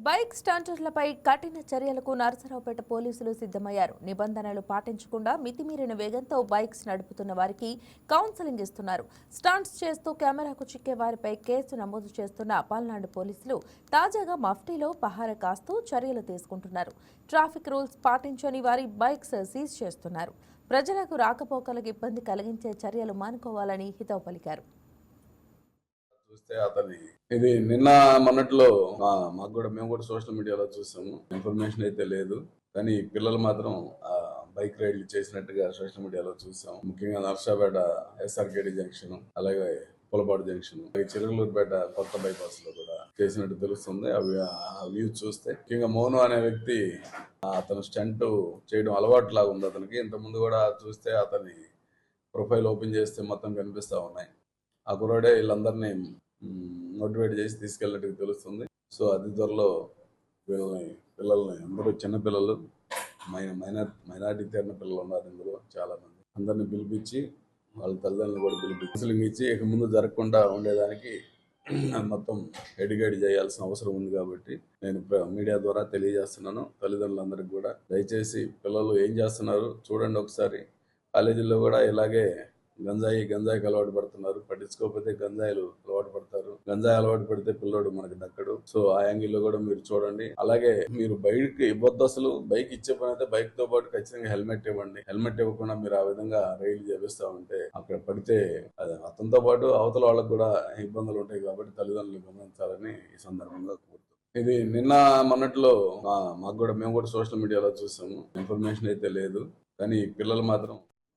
Bike స్టంటర్లపై కఠిన చర్యలకు నరసరావుపేట పోలీసులు సిద్ధమయ్యారు. నిబంధనలు పాటించకుండా మితిమీరిన వేగంతో బైక్స్ నడుపుతున్న వారికి కౌన్సెలింగ్ ఇస్తున్నారు. స్టంట్స్ చేస్తూ కెమెరాకు చిక్కే వారిపై కేసు నమోదు చేస్తున్న పల్నాడు పోలీసులు తాజాగా మఫ్టీలో పహారా కాస్తూ చర్యలు తీసుకుంటున్నారు. ట్రాఫిక్ రూల్స్ పాటించని వారి బైక్స్ సీజ్ చేస్తున్నారు. ప్రజలకు రాకపోకలకు ఇబ్బంది కలిగించే చర్యలు మానుకోవాలని హితవు పలికారు. చూస్తే అతని ఇది నిన్న మొన్నట్లో మేము కూడా సోషల్ మీడియాలో చూసాము. ఇన్ఫర్మేషన్ అయితే లేదు, కానీ పిల్లలు మాత్రం బైక్ రైడ్లు చేసినట్టుగా సోషల్ మీడియాలో చూసాం. ముఖ్యంగా నర్సాపేట SRKD జంక్షన్, అలాగే పులపాడు జంక్షన్, చిరుగలూరుపేట కొత్త బైపాస్ లో కూడా చేసినట్టు తెలుస్తుంది. ఆ వ్యూ చూస్తే ముఖ్యంగా మోను అనే వ్యక్తి అతను స్టంట్ చేయడం అలవాటు లాగా ఉంది అతనికి. ఇంతకుముందు కూడా చూస్తే అతని ప్రొఫైల్ ఓపెన్ చేస్తే మొత్తం కనిపిస్తా ఉన్నాయి. ఆ కుర్రాడే వీళ్ళందరినీ మోటివేట్ చేసి తీసుకెళ్ళినట్టు తెలుస్తుంది. సో అతి త్వరలో పిల్లల్ని అందరూ చిన్నపిల్లలు, మైనార్టీ తీరిన పిల్లలు ఉన్నారు ఇందులో చాలా మంది. అందరిని పిలిపించి వాళ్ళ తల్లిదండ్రులు కూడా పిలిపించి కౌన్సిలింగ్ ఇచ్చి ఇక ముందు జరగకుండా ఉండేదానికి మొత్తం ఎడ్యుకేట్ చేయాల్సిన అవసరం ఉంది. కాబట్టి నేను మీడియా ద్వారా తెలియజేస్తున్నాను తల్లిదండ్రులందరికీ కూడా, దయచేసి పిల్లలు ఏం చేస్తున్నారు చూడండి ఒకసారి. కాలేజీల్లో కూడా ఇలాగే గంజాయికి అలవాటు పడుతున్నారు. పట్టించుకోకపోతే గంజాయిలు అలవాటు పడతారు. గంజాయి అలవాటు పడితే పిల్లోడు మనకి దక్కడు. సో ఆ యాంగిల్లో కూడా మీరు చూడండి. అలాగే మీరు బైక్ ఇవ్వద్దు, అసలు బైక్ ఇచ్చే పని అయితే బైక్ తో పాటు ఖచ్చితంగా హెల్మెట్ ఇవ్వండి. హెల్మెట్ ఇవ్వకుండా మీరు ఆ విధంగా రైలు చేపిస్తా ఉంటే అక్కడ పడితే అతనితో పాటు అవతల వాళ్ళకు కూడా ఇబ్బందులు ఉంటాయి. కాబట్టి తల్లిదండ్రులు గమనించాలని ఈ సందర్భంగా కోరుతున్నాను. ఇది నిన్న మొన్నట్లో మేము కూడా సోషల్ మీడియాలో చూసాము. ఇన్ఫర్మేషన్ అయితే లేదు, కానీ పిల్లలు మాత్రం